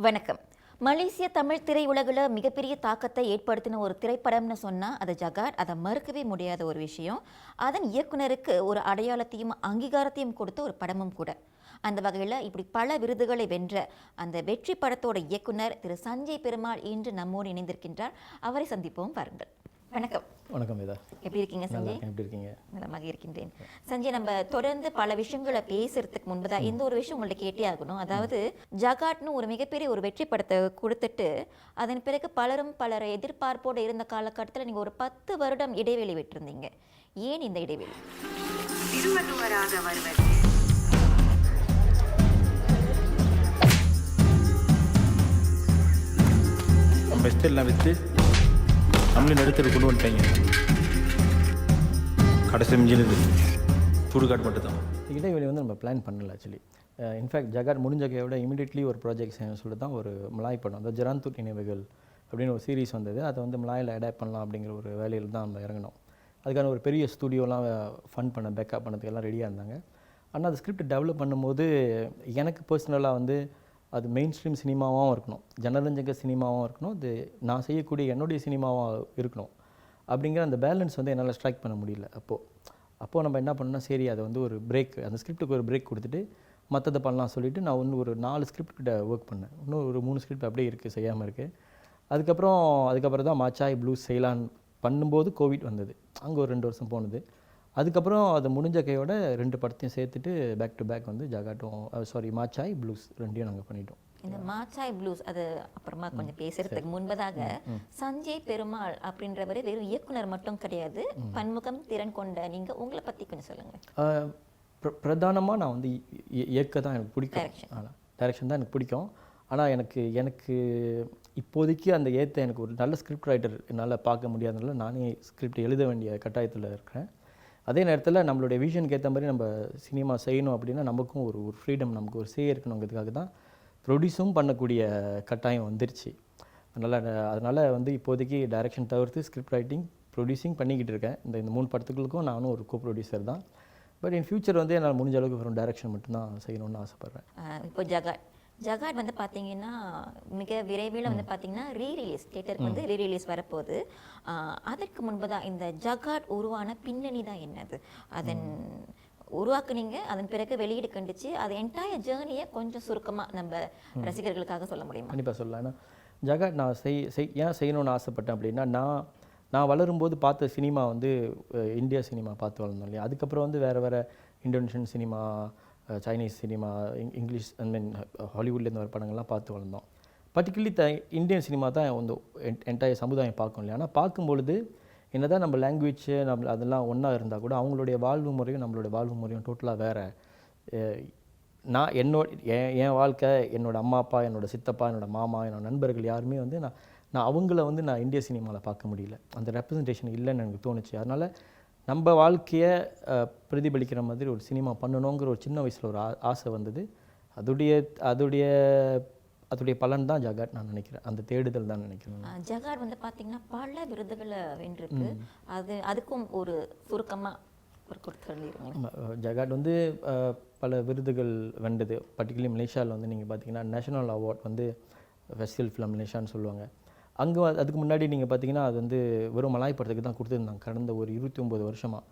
வணக்கம். மலேசிய தமிழ் திரையுலகில் மிகப்பெரிய தாக்கத்தை ஏற்படுத்தின ஒரு திரைப்படம்னு சொன்னால் அது ஜகாட். அதை மறுக்கவே முடியாத ஒரு விஷயம். அதன் இயக்குனருக்கு ஒரு அடையாளத்தையும் அங்கீகாரத்தையும் கொடுத்த ஒரு படமும் கூட. அந்த வகையில் இப்படி பல விருதுகளை வென்ற அந்த வெற்றி படத்தோட இயக்குனர் திரு சஞ்சய் பெருமாள் இன்று நம்மோடு இணைந்திருக்கின்றார். அவரை சந்திப்போம், பாருங்கள். வணக்கம். வணக்கம் வேதா. எப்படி இருக்கீங்க சஞ்சய்? எப்படி இருக்கீங்க? நலமாக இருக்கின்றேன். சஞ்சய், நம்ம தொடர்ந்து பல விஷயங்களை பேசுறதுக்கு முன்பதான் இந்த ஒரு விஷயம் உங்கள்ட்ட கேட்டே ஆகணும். அதாவது ஜகாட்னு ஒரு மிகப்பெரிய ஒரு வெற்றி படத்தை கொடுத்துட்டு அதன் பிறகு பலர் எதிர்பார்ப்போடு இருந்த காலகட்டத்தில் நீங்கள் ஒரு 10 வருடம் இடைவெளி விட்டிருந்தீங்க. ஏன் இந்த இடைவெளி? பெஸ்ட் எல்லாம் விற்று நம்மளும் எடுத்துட்டு கொண்டு வந்துட்டாங்க. கடைசி மிஞ்சினது சுடுகாடு மட்டும் தான். இடைவெளி வந்து நம்ம பிளான் பண்ணல ஆக்சுவலி. இன்ஃபேக்ட் ஜகாட் முடிஞ்ச விட இமீடியட்லி ஒரு ப்ராஜெக்ட் செய்யணும்னு சொல்லிட்டு தான் ஒரு மலாய் படம், அந்த ஜெராந்தூட் நினைவுகள் அப்படின்னு ஒரு சீரீஸ் வந்தது. அதை வந்து மலாயில் அடாப்ட் பண்ணலாம் அப்படிங்கிற ஒரு வேலையில் தான் நம்ம இறங்கணும். அதுக்கான ஒரு பெரிய ஸ்டூடியோலாம் ஃபண்ட் பண்ண பேக்கப் பண்ணதுக்கு எல்லாம் ரெடியாக இருந்தாங்க. ஆனால் அந்த ஸ்கிரிப்ட் டெவலப் பண்ணும்போது எனக்கு பர்சனலாக வந்து அது மெயின் ஸ்ட்ரீம் சினிமாவாகவும் இருக்கணும், ஜனரஞ்சக சினிமாவும் இருக்கணும், அது நான் செய்யக்கூடிய என்னுடைய சினிமாவாக இருக்கணும். அப்படிங்கிற அந்த பேலன்ஸ் வந்து என்னால் ஸ்ட்ரைக் பண்ண முடியல. அப்போது நம்ம என்ன பண்ணோம்னா, சரி அதை வந்து ஒரு பிரேக், அந்த ஸ்கிரிப்டுக்கு ஒரு பிரேக் கொடுத்துட்டு மற்றதை பண்ணலாம் சொல்லிவிட்டு நான் இன்னும் ஒரு 4 ஸ்கிரிப்ட் கிட்ட ஒர்க் பண்ணேன். இன்னும் ஒரு 3 ஸ்கிரிப்ட் அப்படியே இருக்குது, செய்யாமல் இருக்குது. அதுக்கப்புறம் தான் மாச்சாய் ப்ளூஸ் செய்யலான்னு பண்ணும்போது கோவிட் வந்தது. அங்கே ஒரு 2 வருஷம் போனது. அதுக்கப்புறம் அது முடிஞ்ச கையோட 2 படத்தையும் சேர்த்துட்டு பேக் டு பேக் வந்து ஜகாட்டும் மாச்சாய் ப்ளூஸ் 2யும் நாங்கள் பண்ணிட்டோம். இந்த மாச்சாய் ப்ளூஸ் அது அப்புறமா கொஞ்சம் பேசுறதுக்கு முன்பதாக சஞ்சய் பெருமாள் அப்படின்றவர் வெறும் இயக்குனர் மட்டும் கிடையாது, பன்முகம் திறன் கொண்ட நீங்க உங்களை பத்தி கொஞ்சம் சொல்லுங்க. பிரதானமாக நான் வந்து இயக்க தான் எனக்கு பிடிக்கும், டைரக்ஷன் தான் எனக்கு பிடிக்கும். ஆனால் எனக்கு இப்போதைக்கு அந்த எனக்கு ஒரு நல்ல ஸ்கிரிப்ட் ரைட்டர் என்னால் பார்க்க முடியாதனால நானே ஸ்கிரிப்ட் எழுத வேண்டிய கட்டாயத்தில் இருக்கிறேன். அதே நேரத்தில் நம்மளுடைய விஷனுக்கு ஏற்ற மாதிரி நம்ம சினிமா செய்யணும் அப்படின்னா நமக்கும் ஒரு ஃப்ரீடம், நமக்கு ஒரு செய்யறதுக்காக தான் ப்ரொடியூஸும் பண்ணக்கூடிய கட்டாயம் வந்துருச்சு. அதனால் வந்து இப்போதைக்கு டைரக்ஷன் தவிர்த்து ஸ்கிரிப்ட் ரைட்டிங், ப்ரொடியூசிங் பண்ணிக்கிட்டு இருக்கேன். இந்த 3 படத்துக்களுக்கும் நானும் ஒரு கோ ப்ரொடியூசர் தான். பட் இன் ஃபியூச்சர் வந்து என்னால் முடிஞ்ச அளவுக்கு வெறும் டைரக்ஷன் மட்டும்தான் செய்யணும்னு ஆசைப்பட்றேன். இப்போ ஜகாட் வந்து பார்த்தீங்கன்னா மிக விரைவில் வந்து பார்த்தீங்கன்னா தியேட்டருக்கு வந்து ரீரிலீஸ் வரப்போகுது. அதற்கு முன்பு தான் இந்த ஜகாட் உருவான பின்னணி தான் என்னது, அதன் உருவாக்குனீங்க, அதன் பிறகு வெளியீடு கண்டுச்சு, அது என்டையர் ஜேர்னியை கொஞ்சம் சுருக்கமாக நம்ம ரசிகர்களுக்காக சொல்ல முடியுமா? கண்டிப்பாக சொல்லலாம். ஏன்னா ஜகாட் நான் ஏன் செய்யணும்னு ஆசைப்பட்டேன் அப்படின்னா, நான் வளரும்போது பார்த்த சினிமா வந்து இந்தியா சினிமா பார்த்து வளர்ந்தோம் இல்லையா. அதுக்கப்புறம் வந்து வேறு Indonesian cinema, Chinese cinema, English ஹாலிவுட்லேருந்து வர படங்கள்லாம் பார்த்து வளர்ந்தோம். பர்டிகுலர்லி இந்தியன் சினிமா தான் வந்து என்டையர் சமுதாயம் பார்க்கும் இல்லையா. ஆனால் பார்க்கும்பொழுது என்னதான் நம்ம லாங்குவேஜ் அதெல்லாம் ஒன்றா இருந்தால் கூட அவங்களுடைய வாழ்வு முறையும் நம்மளுடைய வாழ்வு முறையும் டோட்டலாக வேறு. நான் என் வாழ்க்கை, என்னோடய அம்மா அப்பா, என்னோடய சித்தப்பா, என்னோடய மாமா, என்னோடய நண்பர்கள் யாருமே வந்து நான் அவங்கள வந்து நான் இந்திய சினிமாவில் பார்க்க முடியல. அந்த ரெப்ரசன்டேஷன் இல்லைன்னு எனக்கு தோணுச்சு. அதனால் நம்ம வாழ்க்கையை பிரதிபலிக்கிற மாதிரி ஒரு சினிமா பண்ணணுங்கிற ஒரு சின்ன வயசில் ஒரு ஆசை வந்தது. அதோடைய பலன் தான் ஜகாட் நான் நினைக்கிறேன், அந்த தேடுதல் தான் நினைக்கிறேன். ஜகாட் வந்து பார்த்தீங்கன்னா பல விருதுகளை வென்றிருக்கு. அதுக்கும் ஒரு சுருக்கமாக ஒரு கொடுத்துருங்க. ஜகாட் வந்து பல விருதுகள் வென்றது. பர்டிகுலர்லி மலேசியாவில் வந்து நீங்கள் பார்த்தீங்கன்னா நேஷனல் அவார்ட் வந்து ஃபெஸ்டிவல் ஃபிலிம் மலேசியான்னு சொல்லுவாங்க. அங்கே அதுக்கு முன்னாடி நீங்கள் பார்த்தீங்கன்னா அது வந்து வெறும் மலாய் படத்துக்கு தான் கொடுத்துருந்தாங்க கடந்த ஒரு 29 வருஷமாக.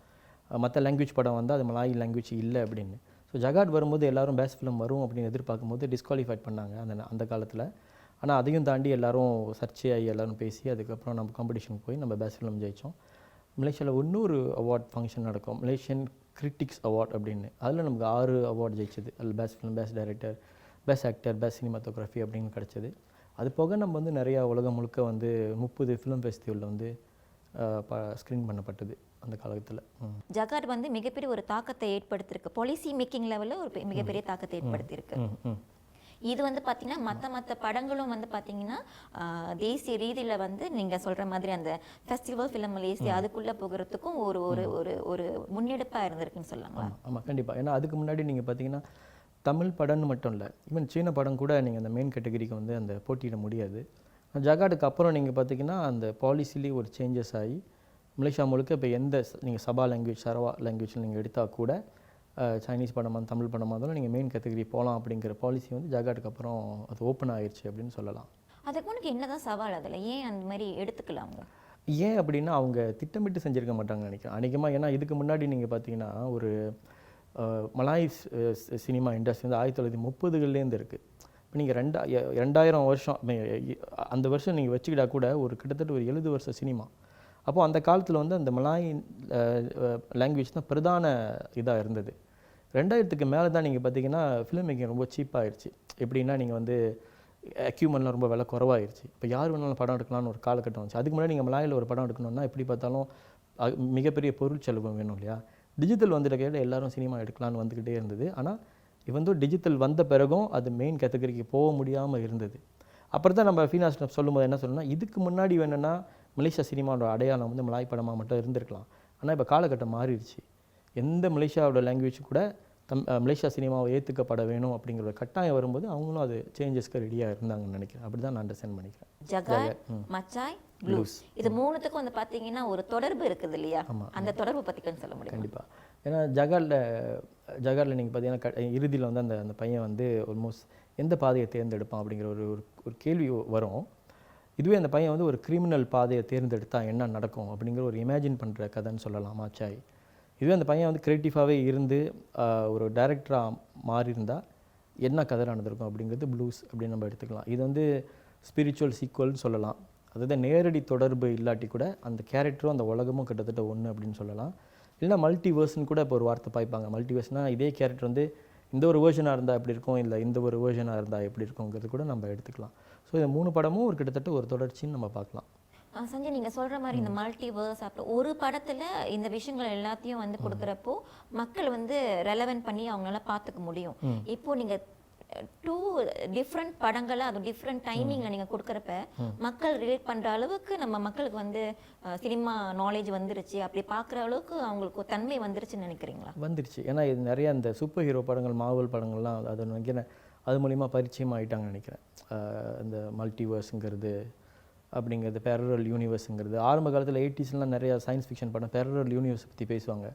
மற்ற லாங்குவேஜ் படம் வந்து அது மலாய் லாங்குவேஜ் இல்லை அப்படின்னு. ஸோ ஜகாட் வரும்போது எல்லோரும் பெஸ்ட் ஃபிலிம் வரும் அப்படின்னு எதிர்பார்க்கும்போது டிஸ்குவாலிஃபைட் பண்ணாங்க அந்த காலத்தில். ஆனால் அதையும் தாண்டி எல்லோரும் சர்ச்சையாகி எல்லோரும் பேசி அதுக்கப்புறம் நம்ம காம்படிஷனுக்கு போய் நம்ம பெஸ்ட் ஃபிலிம் ஜெயித்தோம். மலேசியாவில் இன்னொரு அவார்ட் ஃபங்க்ஷன் நடக்கும், மலேசியன் கிரிட்டிக்ஸ் அவார்ட் அப்படின்னு. அதில் நமக்கு 6 அவார்ட் ஜெயிச்சது. அதில் best film, best director, best actor, best cinematography அப்படின்னு கிடச்சிது. அது போக நம்ம வந்து நிறையா உலகம் முழுக்க வந்து 30 ஃபிலிம் ஃபெஸ்டிவலில் வந்து ஸ்க்ரீன் பண்ணப்பட்டது அந்த காலத்தில். ஜகாட் வந்து மிகப்பெரிய ஒரு தாக்கத்தை ஏற்படுத்தியிருக்கு, பாலிசி மேக்கிங் லெவலில் ஒரு மிகப்பெரிய தாக்கத்தை ஏற்படுத்தியிருக்கு. இது வந்து பார்த்தீங்கன்னா மற்ற படங்களும் வந்து பார்த்தீங்கன்னா தேசிய ரீதியில் வந்து நீங்கள் சொல்கிற மாதிரி அந்த ஃபெஸ்டிவல் ஃபிலிம் மலேசியா அதுக்குள்ளே போகிறதுக்கும் ஒரு ஒரு ஒரு ஒரு முன்னெடுப்பாக இருந்திருக்குன்னு சொல்லலாங்களா? ஆமாம், கண்டிப்பாக. ஏன்னா அதுக்கு முன்னாடி நீங்கள் பார்த்தீங்கன்னா தமிழ் படம்னு மட்டும் இல்லை, ஈவன் சீன படம் கூட நீங்கள் அந்த மெயின் கேட்டகரிக்கு வந்து அந்த போட்டியிட முடியாது. ஜகாட்டுக்கு அப்புறம் நீங்கள் பார்த்தீங்கன்னா அந்த பாலிசிலேயே ஒரு சேஞ்சஸ் ஆகி மலேசியா முழுக்க இப்போ நீங்கள் சபா லாங்குவேஜ், சரவா லாங்குவேஜில் நீங்கள் எடுத்தால் கூட சைனீஸ் படமாக தமிழ் படமாக இருந்தாலும் நீங்கள் மெயின் கேட்டகரி போகலாம் அப்படிங்கிற பாலிசி வந்து ஜகாட்டுக்கு அப்புறம் அது ஓப்பன் ஆயிடுச்சு அப்படின்னு சொல்லலாம். அதுக்கு உனக்கு என்னதான் சவால் அதில், ஏன் அந்த மாதிரி எடுத்துக்கலாம் அவங்க? ஏன் அப்படின்னா அவங்க திட்டமிட்டு செஞ்சுருக்க மாட்டாங்கன்னு நினைக்கிறேன் அநேகமாக. ஏன்னா இதுக்கு முன்னாடி நீங்கள் பார்த்தீங்கன்னா ஒரு மலாய் சினிமா இண்டஸ்ட்ரி வந்து 1930கள்லேருந்து இருக்குது. இப்போ நீங்கள் 2000 வருஷம் அந்த வருஷம் நீங்கள் வச்சுக்கிட்டா கூட ஒரு கிட்டத்தட்ட ஒரு 70 வருஷ சினிமா. அப்போது அந்த காலத்தில் வந்து அந்த மலாய் லாங்குவேஜ் தான் பிரதான இதாக இருந்தது. 2000க்கு மேலே தான் நீங்கள் பார்த்தீங்கன்னா ஃபிலிம் மேக்கிங் ரொம்ப சீப்பாகிடுச்சு. எப்படின்னா நீங்கள் வந்து எக்யூப்மெண்ட்லாம் ரொம்ப விலை குறவாயிருச்சு. இப்போ யார் வேணாலும் படம் எடுக்கலாம்னு ஒரு காலகட்டம் வந்துச்சு. அதுக்கு முன்னாடி நீங்கள் மலாயில் ஒரு படம் எடுக்கணும்னா எப்படி பார்த்தாலும் மிகப்பெரிய பொருள் செலவு வேணும் இல்லையா. டிஜிட்டல் வந்துட்டு எல்லாரும் சினிமா எடுக்கலான்னு வந்துக்கிட்டே இருந்தது. ஆனால் வந்து டிஜிட்டல் வந்த பிறகும் அது மெயின் கேட்டகரிக்கு போக முடியாமல் இருந்தது. அப்புறம் தான் நம்ம ஃபீனாஸ் சொல்லும்போது என்ன சொல்லணும்னா, இதுக்கு முன்னாடி வேணும்னா மலேசியா சினிமாவோட அடையாளம் வந்து மலாய் படமாக மட்டும் இருந்திருக்கலாம். ஆனால் இப்போ காலகட்டம் மாறிடுச்சு. எந்த மலேசியாவோட லாங்குவேஜ் கூட மலேசியா சினிமாவை ஏற்றுக்கப்பட வேணும் அப்படிங்கிற ஒரு கட்டாயம் வரும்போது அவங்களும் அது சேஞ்சஸ்க்கு ரெடியாக இருந்தாங்கன்னு நினைக்கிறேன். அப்படி தான் நான் அண்டர்ஸ்டாண்ட் பண்ணிக்கிறேன். ஜகாட், மச்சாய், ப்ளூஸ் இது மூணுத்துக்கும் வந்து பார்த்தீங்கன்னா ஒரு தொடர்பு இருக்குது இல்லையா? அந்த தொடர்பு பற்றி கொஞ்சம் சொல்ல முடியும்? கண்டிப்பாக. ஏன்னா ஜகாட்டில் நீங்கள் பார்த்தீங்கன்னா இறுதியில் வந்து அந்த பையன் வந்து ஆல்மோஸ்ட் எந்த பாதையை தேர்ந்தெடுப்பான் அப்படிங்கிற ஒரு கேள்வி வரும். இதுவே அந்த பையன் வந்து ஒரு கிரிமினல் பாதையை தேர்ந்தெடுத்தா என்ன நடக்கும் அப்படிங்கிற ஒரு இமேஜின் பண்ணுற கதைன்னு சொல்லலாம் மச்சாய். இதுவே அந்த பையன் வந்து கிரியேட்டிவாகவே இருந்து ஒரு டைரக்டராக மாறியிருந்தால் என்ன கதை நடந்திருக்கும் அப்படிங்கிறது ப்ளூஸ் அப்படின்னு நம்ம எடுத்துக்கலாம். இது வந்து ஸ்பிரிச்சுவல் சீக்வல்னு சொல்லலாம். அதாவது நேரடி தொடர்பு இல்லாட்டி கூட அந்த கேரக்டரும் அந்த உலகமும் கிட்டத்தட்ட ஒன்று அப்படின்னு சொல்லலாம். இல்லைனா மல்டிவர்ஸ்ன்னு கூட இப்போ ஒரு வார்த்தை பாய்ப்பாங்க. மல்டிவர்ஸ்னால் இதே கேரக்டர் வந்து இந்த ஒரு வேர்ஷனாக இருந்தால் எப்படி இருக்கும், இல்லை இந்த ஒரு வேர்ஷனாக இருந்தால் எப்படி இருக்குங்கிறது கூட நம்ம எடுத்துக்கலாம். ஸோ இந்த 3 படமும் ஒரு கிட்டத்தட்ட ஒரு தொடர்ச்சின்னு நம்ம பார்க்கலாம். சஞ்சய், நீங்கள் சொல்கிற மாதிரி இந்த மல்டிவர்ஸ் அப்புறம் ஒரு படத்தில் இந்த விஷயங்கள் எல்லாத்தையும் வந்து கொடுக்குறப்போ மக்கள் வந்து ரெலவென்ட் பண்ணி அவங்களால பார்த்துக்க முடியும். இப்போது நீங்கள் 2 டிஃப்ரெண்ட் படங்களை அது டிஃப்ரெண்ட் டைமிங்கில் நீங்கள் கொடுக்குறப்ப மக்கள் ரிலேட் பண்ணுற அளவுக்கு நம்ம மக்களுக்கு வந்து சினிமா நாலேஜ் வந்துருச்சு, அப்படி பார்க்குற அளவுக்கு அவங்களுக்கு தன்மை வந்துருச்சுன்னு நினைக்கிறீங்களா? வந்துருச்சு. ஏன்னா இது நிறைய இந்த சூப்பர் ஹீரோ படங்கள், மார்வல் படங்கள்லாம் அது நினைக்கிறேன் அது மூலிமா பரிச்சயம் ஆகிட்டாங்கன்னு நினைக்கிறேன். இந்த மல்டிவர்ஸுங்கிறது அப்படிங்கிறது, பேரலல் யூனிவர்ஸுங்கிறது ஆரம்ப காலத்தில் 80ஸ்லாம் நிறையா சயின்ஸ் ஃபிக்ஷன் படம் பேரலல் யூனிவர்ஸ் பற்றி பேசுவாங்க.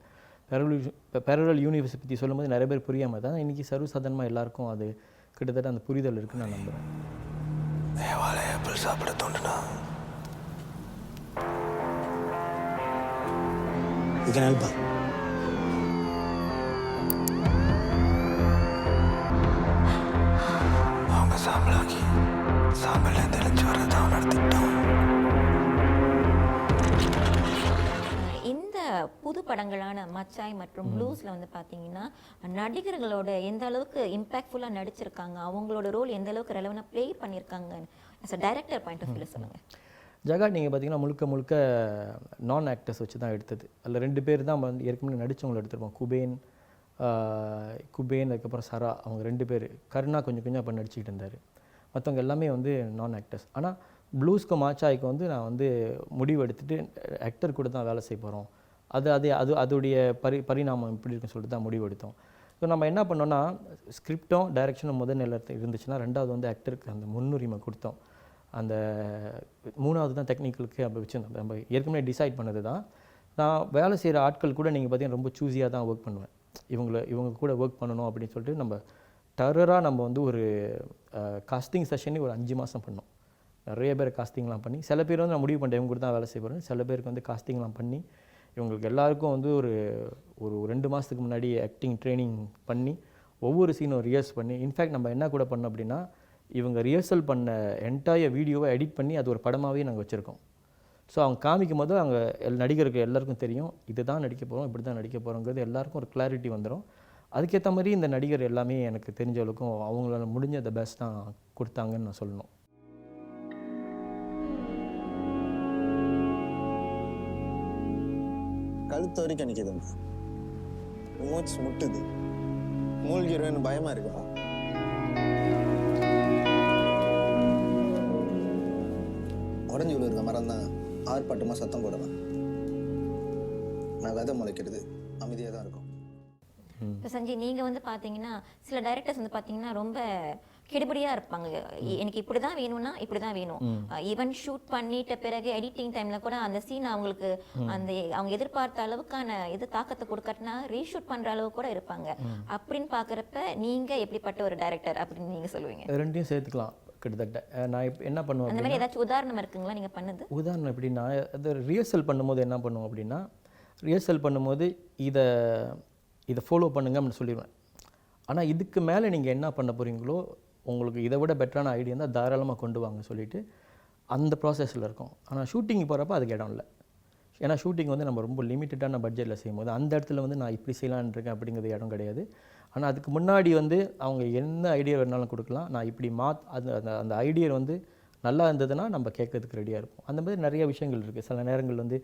பேரலல் யூனிவர்ஸ் பற்றி சொல்லும்போது நிறைய பேர் புரியாமல் தான் இன்றைக்கி சர்வசாதாரணமாக எல்லாருக்கும் அது கிட்டத்தட்ட அந்த புரிதல் இருக்குன்னு நான் நம்புகிறேன். சாப்பிட தோணுனா அவங்க சாம்பலாக்கி சாம்பல தெளிச்சு வரதான் நடத்திட்டோம். இந்த புது படங்களான மச்சாய் மற்றும் ப்ளூஸில் வந்து பார்த்தீங்கன்னா நடிகர்களோட எந்த அளவுக்கு இம்பேக்ட்ஃபுல்லாக நடிச்சிருக்காங்க, அவங்களோட ரோல் எந்த அளவுக்கு ரெலவெண்டாக ப்ளே பண்ணியிருக்காங்க as a director point of வியூவில் சொல்லுங்கள். ஜகாட் நீங்கள் பார்த்தீங்கன்னா முழுக்க நான் ஆக்டர்ஸ் வச்சு தான் எடுத்தது. அதில் 2 பேர் தான் வந்து ஏற்கனவே நடித்தவங்களை எடுத்திருப்போம். குபேன் அதுக்கப்புறம் சரா, அவங்க 2 பேர். கருணா கொஞ்சம் அப்போ நடிச்சுக்கிட்டு இருந்தார். மற்றவங்க எல்லாமே வந்து நான் ஆக்டர்ஸ். ஆனால் ப்ளூஸ்க்கு மாச்சாய்க்கு வந்து நான் வந்து முடிவு எடுத்துகிட்டு ஆக்டர் கூட தான் வேலை செய்ய போகிறோம், அதோடைய பரிணாமம் எப்படி இருக்குன்னு சொல்லிட்டு தான் முடிவு எடுத்தோம். ஸோ நம்ம என்ன பண்ணோன்னா ஸ்கிரிப்டும் டைரக்ஷனும் முதல் நிலையில் இருந்துச்சுன்னா 2வது வந்து ஆக்டருக்கு அந்த முன்னுரிமை கொடுத்தோம். அந்த 3வது தான் டெக்னிக்கலுக்கு அப்போ வச்சுருந்தோம். நம்ம ஏற்கனவே டிசைட் பண்ணது தான். நான் வேலை செய்கிற ஆட்கள் கூட நீங்கள் பார்த்தீங்கன்னா ரொம்ப சூஸியாக தான் ஒர்க் பண்ணுவேன். இவங்க கூட ஒர்க் பண்ணணும் அப்படின்னு சொல்லிட்டு நம்ம டெரராக நம்ம வந்து ஒரு காஸ்டிங் செஷனே ஒரு 5 மாதம் பண்ணோம். நிறைய பேர் காஸ்டிங்லாம் பண்ணி, சில பேர் வந்து நான் முடிவு பண்ணிட்டேன் இவங்க கூட தான் வேலை செய்ய போகிறேன், சில பேருக்கு வந்து காஸ்டிங்லாம் பண்ணி இவங்களுக்கு எல்லாருக்கும் வந்து ஒரு 2 மாதத்துக்கு முன்னாடி ஆக்டிங் ட்ரைனிங் பண்ணி ஒவ்வொரு சீனும் ரிஹர்ஸ் பண்ணி, இன்ஃபேக்ட் நம்ம என்ன கூட பண்ணோம் அப்படின்னா இவங்க ரிஹர்சல் பண்ண என்டையர் வீடியோவை எடிட் பண்ணி அது ஒரு படமாகவே நாங்கள் வச்சுருக்கோம். ஸோ அவங்க காமிக்கும் போது அவங்க நடிகருக்கு எல்லாருக்கும் தெரியும் இது தான் நடிக்க போகிறோம், இப்படி தான் நடிக்க போகிறோங்கிறது எல்லாருக்கும் ஒரு கிளாரிட்டி வந்துடும். அதுக்கேற்ற மாதிரி இந்த நடிகர் எல்லாமே எனக்கு தெரிஞ்ச அளவுக்கும் அவங்களால முடிஞ்ச த பெஸ்ட் தான் கொடுத்தாங்கன்னு நான் சொல்லணும். கழுத்து வரைக்கும் நிற்கிதுங்க, மூச்சு முட்டுது, மூழ்கிடுவேன்னு பயமா இருக்கா? உடஞ்சி விழுற மரம் தான் ஆர்ப்பாட்டமாக சத்தம் போடுவேன். நான் விதை முளைக்கிறது அமைதியாக தான் இருக்கும். இப்போ சஞ்சய், நீங்கள் வந்து பார்த்தீங்கன்னா சில டைரக்டர்ஸ் வந்து பார்த்தீங்கன்னா ரொம்ப கெடுபடியாக இருப்பாங்க. எனக்கு இப்படி தான் வேணும்னா இப்படி தான் வேணும். ஈவன் ஷூட் பண்ணிட்ட பிறகு எடிட்டிங் டைமில் கூட அந்த சீன் அவங்களுக்கு அந்த அவங்க எதிர்பார்த்த அளவுக்கான தாக்கத்தை கொடுக்கறதுனா ரீஷூட் பண்ணுற அளவு கூட இருப்பாங்க. அப்படின்னு பார்க்குறப்ப நீங்கள் எப்படிப்பட்ட ஒரு டைரக்டர் அப்படின்னு நீங்கள் சொல்லுவீங்க? ரெண்டையும் சேர்த்துக்கலாம் கிட்டத்தட்ட. நான் இப்போ என்ன பண்ணுவேன், அந்த மாதிரி ஏதாச்சும் உதாரணம் இருக்குங்களா நீங்கள் பண்ணது? உதாரணம் எப்படின்னா, அது ரிஹர்சல் பண்ணும்போது என்ன பண்ணுவோம் அப்படின்னா, ரிஹர்சல் பண்ணும்போது இதை ஃபாலோ பண்ணுங்க அப்படின்னு சொல்லிடுவேன். ஆனால் இதுக்கு மேலே நீங்கள் என்ன பண்ண போகிறீங்களோ, உங்களுக்கு இதை விட பெட்டரான ஐடியா இருந்தால் தாராளமாக கொண்டு வாங்க சொல்லிவிட்டு அந்த ப்ராசஸில் இருக்கும். ஆனால் ஷூட்டிங் போகிறப்ப அதுக்கு இடம் இல்லை. ஏன்னா ஷூட்டிங் வந்து நம்ம ரொம்ப லிமிட்டடான பட்ஜெட்டில் செய்யும்போது அந்த இடத்துல வந்து நான் இப்படி செய்யலான்னு இருக்கேன் அப்படிங்கிறது இடம் கிடையாது. ஆனால் அதுக்கு முன்னாடி வந்து அவங்க என்ன ஐடியா வேணாலும் கொடுக்கலாம். நான் இப்படி அந்த ஐடியா வந்து நல்லா இருந்ததுன்னா நம்ம கேட்கறதுக்கு ரெடியாக இருப்போம். அந்த மாதிரி நிறைய விஷயங்கள் இருக்குது. சில நேரங்கள் வந்து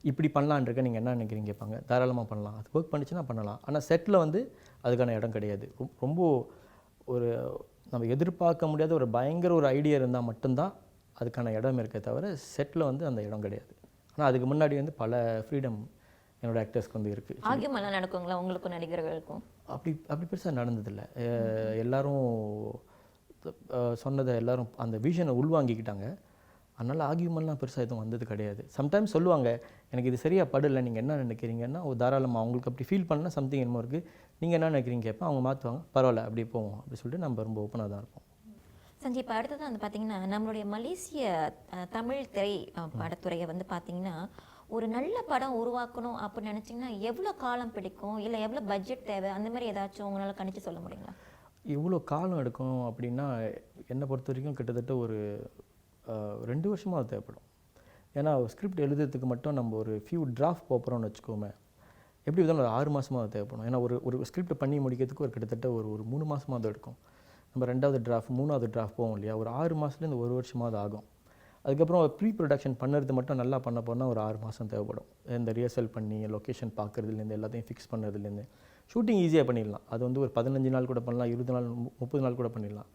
இப்படி பண்ணலான் இருக்கேன், நீங்கள் என்ன நினைக்கிறீங்க கேட்பாங்க. தாராளமாக பண்ணலாம், அது ஒர்க் பண்ணிச்சுன்னா பண்ணலாம். ஆனால் செட்டில் வந்து அதுக்கான இடம் கிடையாது. ரொம்ப ஒரு நம்ம எதிர்பார்க்க முடியாத ஒரு பயங்கர ஒரு ஐடியா இருந்தால் மட்டும்தான் அதுக்கான இடம் இருக்கே தவிர செட்டில் வந்து அந்த இடம் கிடையாது. ஆனால் அதுக்கு முன்னாடி வந்து பல ஃப்ரீடம் என்னோட ஆக்டர்ஸ்க்கு வந்து இருக்குது. ஆகியமெல்லாம் நடக்குங்களா உங்களுக்கும் நடிகர்களுக்கும்? அப்படி பெருசாக நடந்ததில்லை. எல்லோரும் சொன்னதை எல்லோரும் அந்த விஷனை உள்வாங்கிக்கிட்டாங்க. அதனால் ஆகியமெல்லாம் பெருசாக எதுவும் வந்தது கிடையாது. சம்டைம்ஸ் சொல்லுவாங்க, எனக்கு இது சரியாக படலை, நீங்கள் என்ன நினைக்கிறீங்கன்னா தாராளமாக அவங்களுக்கு அப்படி ஃபீல் பண்ணால் சம்திங் என்னமோ இருக்குது, நீங்கள் என்ன நினைக்கிறீங்க கேட்பேன். அவங்க மாற்றுவாங்க, பரவாயில்ல அப்படி போவோம் அப்படி சொல்லிட்டு நம்ம ரொம்ப ஓப்பனாக தான் இருப்போம். சஞ்சய், இப்போ அடுத்தது வந்து பார்த்தீங்கன்னா நம்மளுடைய மலேசிய தமிழ் திரை படத்துறையை வந்து பார்த்தீங்கன்னா ஒரு நல்ல படம் உருவாக்கணும் அப்படின்னு நினச்சிங்கன்னா எவ்வளோ காலம் பிடிக்கும், இல்லை எவ்வளோ பட்ஜெட் தேவை, அந்த மாதிரி ஏதாச்சும் உங்களால் கணிச்சு சொல்ல முடியுங்களா? இவ்வளோ காலம் எடுக்கும் அப்படின்னா என்னை பொறுத்த வரைக்கும் கிட்டத்தட்ட ஒரு 2 வருஷமாக அது தேவைப்படும். ஏன்னா ஸ்கிரிப்ட் எழுதுறதுக்கு மட்டும் நம்ம ஒரு ஃபியூ டிராஃப்ட் போகிறோம்னு வச்சுக்கோமே, எப்படி இருந்தாலும் ஒரு 6 மாதமாக அது தேவைப்படும். ஏன்னா ஒரு ஸ்கிரிப்ட் பண்ணி முடிக்கிறதுக்கு ஒரு கிட்டத்தட்ட ஒரு 3 மாதமாக அது எடுக்கும். நம்ம 2வது டிராஃப்ட் 3வது டிராஃப்ட் போவோம் இல்லையா, ஒரு 6 மாதத்துலேருந்து 1 வருஷமாவது ஆகும். அதுக்கப்புறம் ப்ரீ ப்ரொடக்ஷன் பண்ணுறது மட்டும் நல்லா பண்ண போனால் ஒரு 6 மாதம் தேவைப்படும். இந்த ரிஹர்சல் பண்ணி லொக்கேஷன் பார்க்குறதுலேருந்து எல்லாத்தையும் ஃபிக்ஸ் பண்ணுறதுலேருந்து. ஷூட்டிங் ஈஸியாக பண்ணிடலாம். அது வந்து ஒரு 15 நாள் கூட பண்ணலாம், 20 நாள் 30 நாள் கூட பண்ணிடலாம்.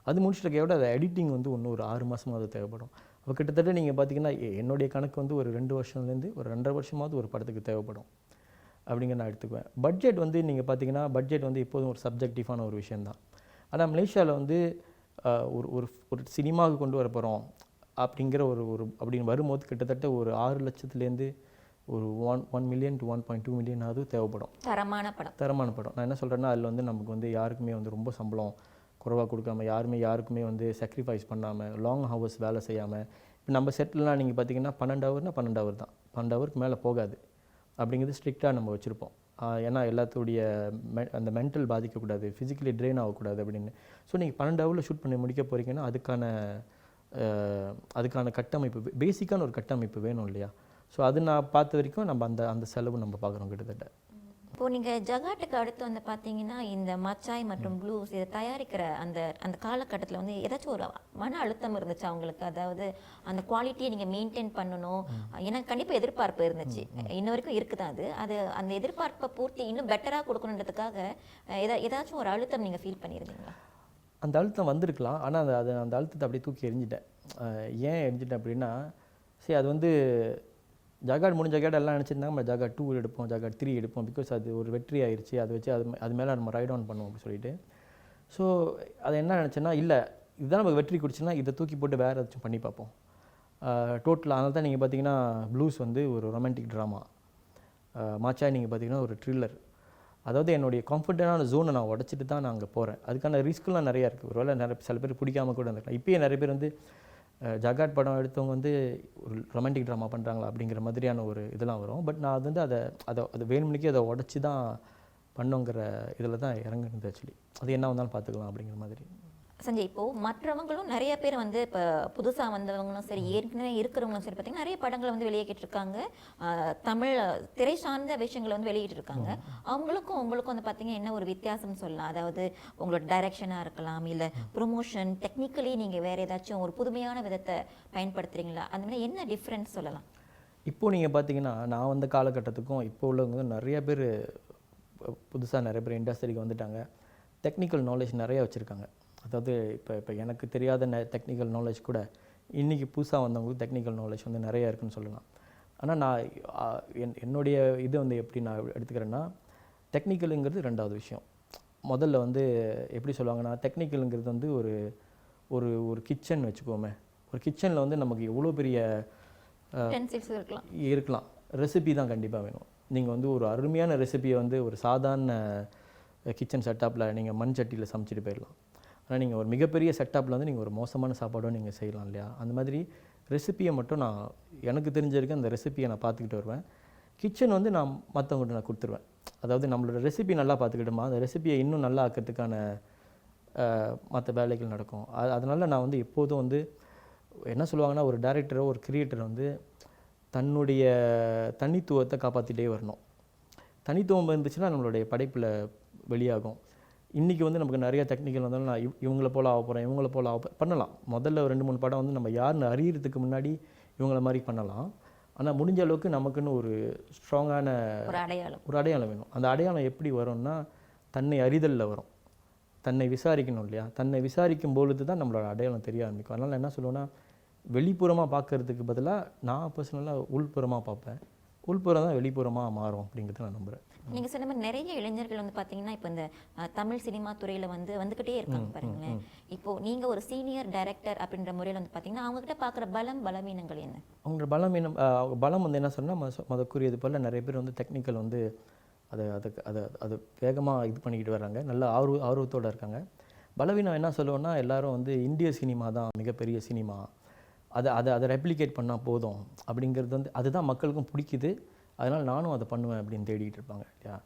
அது முடிச்சிட்டக்கே விட அதை எடிட்டிங் வந்து இன்னும் ஒரு 6 மாதமாவது தேவைப்படும். அப்போ கிட்டத்தட்ட நீங்கள் பார்த்தீங்கன்னா என்னுடைய கணக்கு வந்து ஒரு 2 வருஷம்லேருந்து ஒரு 2.5 வருஷமாவது ஒரு படத்துக்கு தேவைப்படும் அப்படிங்கிற நான் எடுத்துக்குவேன். பட்ஜெட் வந்து நீங்கள் பார்த்தீங்கன்னா பட்ஜெட் வந்து எப்போதும் ஒரு சப்ஜெக்டிவான ஒரு விஷயந்தான். ஆனால் மலேசியாவில் வந்து ஒரு சினிமாவுக்கு கொண்டு வர போகிறோம் அப்படிங்கிற அப்படின்னு வரும்போது கிட்டத்தட்ட ஒரு 6 லட்சத்துலேருந்து ஒரு 1 மில்லியன் to 1.2 மில்லியன் அதுவும் தேவைப்படும். தரமான படம். நான் என்ன சொல்கிறேன்னா, அதில் வந்து நமக்கு வந்து யாருக்குமே வந்து ரொம்ப சம்பளம் குறைவாக கொடுக்காம, யாருக்குமே வந்து சாக்ரிஃபைஸ் பண்ணாமல், லாங் ஹவர்ஸ் வேலை செய்யாமல். இப்போ நம்ம செட்டில்லாம் நீங்கள் பார்த்தீங்கன்னா 12 ஹவர்னால் 12 ஹவர் தான், 12 ஹவருக்கு மேலே போகாது அப்படிங்கிறது ஸ்ட்ரிக்டாக நம்ம வச்சுருப்போம். ஏன்னா எல்லாத்துடைய அந்த மென்டல் பாதிக்கக்கூடாது, ஃபிசிக்கலி ட்ரெயின் ஆகக்கூடாது அப்படின்னு. ஸோ நீங்கள் 12 ஹவரில் ஷூட் பண்ணி முடிக்க போகிறீங்கன்னா அதுக்கான கட்டமைப்பு, பேசிக்கான ஒரு கட்டமைப்பு வேணும் இல்லையா. ஸோ அது நான் பார்த்த வரைக்கும் நம்ம அந்த செலவு நம்ம பார்க்குறோம் கிட்டத்தட்ட. இப்போது நீங்கள் ஜகாட்டுக்கு அடுத்து வந்து பார்த்தீங்கன்னா இந்த மச்சாய் மற்றும் ப்ளூஸ் இதை தயாரிக்கிற அந்த காலகட்டத்தில் வந்து ஏதாச்சும் ஒரு மன அழுத்தம் இருந்துச்சு அவங்களுக்கு? அதாவது அந்த குவாலிட்டியை நீங்கள் மெயின்டைன் பண்ணணும், ஏன்னா கண்டிப்பாக எதிர்பார்ப்பு இருந்துச்சு, இன்ன வரைக்கும் இருக்குது. அது அந்த எதிர்பார்ப்பை பூர்த்தி இன்னும் பெட்டராக கொடுக்கணுன்றதுக்காக ஏதாச்சும் ஒரு அழுத்தம் நீங்கள் ஃபீல் பண்ணியிருந்தீங்களா? அந்த அழுத்தம் வந்திருக்கலாம். ஆனால் அந்த அழுத்தத்தை அப்படியே தூக்கி எரிஞ்சிட்டேன். ஏன் எரிஞ்சிட்டேன் அப்படின்னா, சரி அது வந்து ஜகாட் முடிஞ்ச ஜகாட் எல்லாம் நினச்சிருந்தாங்க நம்ம ஜகாட் 2 எடுப்போம், ஜகாட் 3 எடுப்போம், பிகாஸ் அது ஒரு வெற்றி ஆயிடுச்சு, அதை வச்சு அது மேலே நம்ம ரைட் ஆன் பண்ணுவோம் அப்படின்னு சொல்லிட்டு. ஸோ அதை என்ன நினச்சேன்னா, இல்லை இதுதான் நமக்கு வெற்றி கொடுச்சுன்னா இதை தூக்கி போட்டு வேறு ஏதாச்சும் பண்ணி பார்ப்போம் டோட்டலாக. அதனால தான் நீங்கள் பார்த்தீங்கன்னா ப்ளூஸ் வந்து ஒரு ரொமான்டிக் ட்ராமா, மாச்சாய் நீங்கள் பார்த்தீங்கன்னா ஒரு த்ரில்லர். அதாவது என்னுடைய கம்ஃபர்டான ஜோனை நான் உடச்சிட்டு தான் நான் அங்கே போகிறேன். அதுக்கான ரிஸ்க்லாம் நிறையா இருக்குது. ஒருவேளை சில பேர் பிடிக்காமல் கூட இருந்திருக்கலாம். இப்போயே நிறைய பேர் வந்து ஜகாட் படம் எடுத்தவங்க வந்து ஒரு ரொமான்டிக் ட்ராமா பண்ணுறாங்களா அப்படிங்கிற மாதிரியான ஒரு இதெல்லாம் வரும். பட் நான் அது வந்து அதை வேணுமணிக்கு அதை உடச்சி தான் பண்ணுங்கிற இதில் தான் இறங்குனது ஆக்சுவலி. அது என்ன வந்தாலும் பார்த்துக்கலாம் அப்படிங்கிற மாதிரி. சஞ்சய், இப்போது மற்றவங்களும் நிறைய பேர் வந்து இப்போ புதுசாக வந்தவங்களும் சரி, ஏற்கனவே இருக்கிறவங்களும் சரி, பார்த்திங்கன்னா நிறைய படங்களை வந்து வெளியிட்டிருக்காங்க, தமிழ் திரை சார்ந்த விஷயங்களை வந்து வெளியிட்டிருக்காங்க. அவங்களுக்கும் உங்களுக்கும் வந்து பார்த்திங்கன்னா என்ன ஒரு வித்தியாசம்னு சொல்லலாம்? அதாவது உங்களோட டைரக்ஷனாக இருக்கலாம், இல்லை ப்ரொமோஷன் டெக்னிக்கலி நீங்கள் வேறு ஏதாச்சும் ஒரு புதுமையான விதத்தை பயன்படுத்துகிறீங்களா? அந்த மாதிரி என்ன டிஃப்ரென்ஸ் சொல்லலாம்? இப்போது நீங்கள் பார்த்தீங்கன்னா நான் வந்த காலகட்டத்துக்கும் இப்போ உள்ளவங்க நிறைய பேர் புதுசாக நிறைய பேர் இண்டஸ்ட்ரிக்கு வந்துட்டாங்க. டெக்னிக்கல் நாலேஜ் நிறையா வச்சுருக்காங்க. அதாவது இப்போ எனக்கு தெரியாத டெக்னிக்கல் நாலேஜ் கூட இன்றைக்கி புதுசாக வந்தவங்களுக்கு டெக்னிக்கல் நாலேஜ் வந்து நிறையா இருக்குன்னு சொல்லலாம். ஆனால் நான் என்னுடைய இது வந்து எப்படி நான் எடுத்துக்கிறேன்னா, டெக்னிக்கலுங்கிறது 2வது விஷயம், முதல்ல வந்து எப்படி சொல்லுவாங்கன்னா, டெக்னிக்கலுங்கிறது வந்து ஒரு ஒரு ஒரு கிச்சன் வச்சுக்கோமே. ஒரு கிச்சனில் வந்து நமக்கு எவ்வளோ பெரிய யூட்டென்சில்ஸ் இருக்கலாம். இருக்கலாம். ரெசிபி தான் கண்டிப்பாக வேணும். நீங்கள் வந்து ஒரு அருமையான ரெசிபியை வந்து ஒரு சாதாரண கிச்சன் செட்டப்பில் நீங்கள் மண் சட்டியில் சமைச்சிட்டு போயிடலாம். ஆனால் நீங்கள் ஒரு மிகப்பெரிய செட்டப்பில் வந்து நீங்கள் ஒரு மோசமான சாப்பாடும் நீங்கள் செய்யலாம் இல்லையா? அந்த மாதிரி ரெசிபியை மட்டும் நான் எனக்கு தெரிஞ்ச வரைக்கும் அந்த ரெசிபியை நான் பார்த்துக்கிட்டு வருவேன். கிச்சன் வந்து நான் மற்றவங்கள்ட்ட நான் கொடுத்துருவேன். அதாவது நம்மளோட ரெசிபி நல்லா பார்த்துக்கிட்டோமா, அந்த ரெசிபியை இன்னும் நல்லா ஆக்கிறதுக்கான மற்ற வேலைகள் நடக்கும். அதனால் நான் வந்து எப்போதும் வந்து என்ன சொல்லுவாங்கன்னா, ஒரு டைரக்டரோ ஒரு கிரியேட்டர் வந்து தன்னுடைய தனித்துவத்தை காப்பாற்றிட்டே வரணும். தனித்துவம் இருந்துச்சுன்னா நம்மளுடைய படைப்பில் வெளியாகும். இன்றைக்கி வந்து நமக்கு நிறைய டெக்னிக்கல் வந்தாலும் நான் இவங்கள போல் ஆக போகிறேன், இவங்கள போல் பண்ணலாம். முதல்ல 2-3 படம் வந்து நம்ம யாருன்னு அறியறதுக்கு முன்னாடி இவங்கள மாதிரி பண்ணலாம். ஆனால் முடிஞ்ச அளவுக்கு நமக்குன்னு ஒரு ஸ்ட்ராங்கான ஒரு அடையாளம் வேணும். அந்த அடையாளம் எப்படி வரும்னா, தன்னை அறிதலில் வரும். தன்னை விசாரிக்கணும் இல்லையா? தன்னை விசாரிக்கும் பொழுது தான் நம்மளோட அடையாளம் தெரிய ஆரம்பிக்கும். அதனால் என்ன சொல்லுவேன்னா, வெளிப்புறமாக பார்க்கறதுக்கு பதிலாக நான் பர்சனலாக உள்புறமாக பார்ப்பேன். உள்புறம் தான் வெளிப்புறமாக மாறும் அப்படிங்கிறத நான் நம்புகிறேன். நீங்கள் சொன்ன மாதிரி நிறைய இளைஞர்கள் வந்து பார்த்தீங்கன்னா, இப்போ இந்த தமிழ் சினிமா துறையில் வந்துக்கிட்டே இருக்காங்க பாருங்களேன். இப்போது நீங்கள் ஒரு சீனியர் டைரக்டர் அப்படின்ற முறையில் வந்து பார்த்தீங்கன்னா, அவங்ககிட்ட பார்க்குற பலவீனங்கள் என்ன? அவங்களோட பலம் வந்து என்ன சொன்னால், கூறியது போல் நிறைய பேர் வந்து டெக்னிக்கல் வந்து அது வேகமாக இது பண்ணிக்கிட்டு வர்றாங்க. நல்ல ஆர்வத்தோடு இருக்காங்க. பலவீனம் என்ன சொல்லுவோன்னா, எல்லாரும் வந்து இந்திய சினிமா தான் மிகப்பெரிய சினிமா, அதை ரெப்ளிகேட் பண்ணால் போதும் அப்படிங்கிறது வந்து அதுதான் மக்களுக்கும் பிடிக்குது, அதனால் நானும் அதை பண்ணுவேன் அப்படின்னு தேடிட்டு இருப்பாங்க இல்லையா?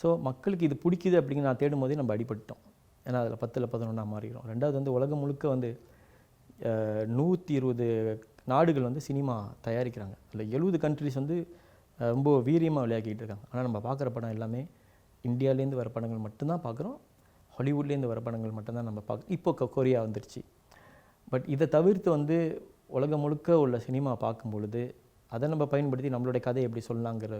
ஸோ மக்களுக்கு இது பிடிக்குது அப்படின்னு நான் தேடும் போதே நம்ம அடிபட்டோம். ஏன்னா அதில் 10ல் 11 மாறிடும். ரெண்டாவது வந்து உலகம் முழுக்க வந்து 120 நாடுகள் வந்து சினிமா தயாரிக்கிறாங்க. இல்லை 70 கண்ட்ரிஸ் வந்து ரொம்ப வீரியமாக விளையாக்கிட்டு இருக்காங்க. ஆனால் நம்ம பார்க்குற படம் எல்லாமே இந்தியாவிலேருந்து வர படங்கள் மட்டும்தான் பார்க்குறோம். ஹாலிவுட்லேருந்து வர படங்கள் மட்டும்தான் நம்ம இப்போ கொரியா வந்துருச்சு. பட் இதை தவிர்த்து வந்து உலகம் முழுக்க உள்ள சினிமா பார்க்கும் பொழுது அதை நம்ம பயன்படுத்தி நம்மளுடைய கதையை எப்படி சொல்லலாங்கிற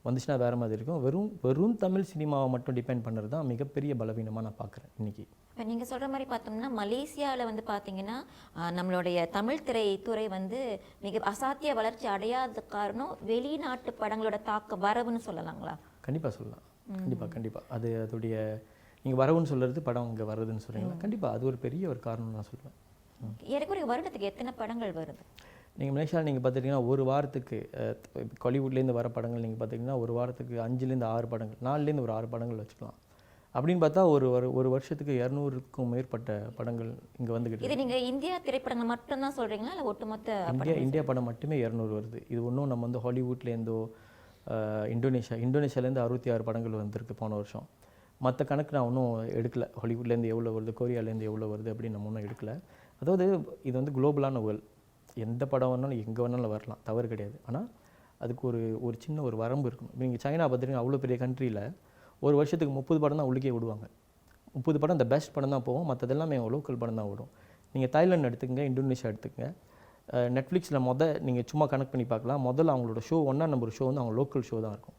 வந்துச்சுன்னா வேறு மாதிரி இருக்கும். வெறும் தமிழ் சினிமாவை மட்டும் டிபெண்ட் பண்ணுறது தான் மிகப்பெரிய பலவீனமாக நான் பார்க்குறேன் இன்றைக்கி. இப்போ நீங்கள் சொல்கிற மாதிரி பார்த்தோம்னா, மலேசியாவில் வந்து பார்த்தீங்கன்னா நம்மளுடைய தமிழ் திரைத்துறை வந்து மிக அசாத்திய வளர்ச்சி அடையாத காரணம் வெளிநாட்டு படங்களோட தாக்க வரவுன்னு சொல்லலாங்களா? கண்டிப்பாக சொல்லலாம். கண்டிப்பாக அது அதோடைய நீங்கள் வரவுன்னு சொல்கிறது படம் இங்கே வருதுன்னு சொல்கிறீங்களா? கண்டிப்பாக அது ஒரு பெரிய ஒரு காரணம் நான் சொல்லுவேன். ஏறக்குறைய வருடத்துக்கு எத்தனை படங்கள் வருது? நீங்கள் மலேசியாவில் நீங்கள் பார்த்துட்டிங்கன்னா ஒரு வாரத்துக்கு ஹாலிவுட்லேருந்து வர படங்கள் நீங்கள் பார்த்திங்கன்னா ஒரு வாரத்துக்கு 5லேருந்து 6 படங்கள், 4லேருந்து ஒரு 6 படங்கள் வச்சுக்கலாம். அப்படின்னு பார்த்தா ஒரு வருஷத்துக்கு 200க்கும் மேற்பட்ட படங்கள் இங்கே வந்துக்கிட்டு. இது நீங்கள் இந்தியா திரைப்படங்கள் மட்டும்தான் சொல்கிறீங்களா இல்லை ஒட்டுமொத்த இந்தியா படம் மட்டுமே 200 வருது. இது ஒன்றும் நம்ம வந்து ஹாலிவுட்லேருந்தோ இந்தோனேஷியாலேருந்து 66 படங்கள் வந்திருக்கு போன வருஷம். மற்ற கணக்கு நான் ஒன்றும் எடுக்கலை. ஹாலிவுட்லேருந்து எவ்வளோ வருது, கொரியாலேருந்து எவ்வளோ வருது அப்படின்னு நம்ம ஒன்றும் எடுக்கலை. அதாவது இது வந்து குளோபலான வேர்ல்டு. எந்த படம் வேணாலும் எங்கே வேணாலும் வரலாம், தவறு கிடையாது. ஆனால் அதுக்கு ஒரு சின்ன ஒரு வரம்பு இருக்கணும். நீங்கள் சைனா பார்த்துட்டிங்கன்னா அவ்வளோ பெரிய கண்ட்ரியில் ஒரு வருஷத்துக்கு 30 படம் தான் உள்ளுக்கே விடுவாங்க. 30 படம் இந்த பெஸ்ட் படம் தான் போகும், மற்றதெல்லாமே லோக்கல் படம் தான் விடும். நீங்கள் தாய்லாந்து எடுத்துக்கங்க, இந்தோனேஷியா எடுத்துக்கங்க, நெட்ஃப்ளிக்ஸில் நீங்கள் சும்மா கனெக்ட் பண்ணி பார்க்கலாம். முதல்ல அவங்களோட ஷோ 1ஆம் நம்பர் ஷோ வந்து அவங்க லோக்கல் ஷோ தான் இருக்கும்.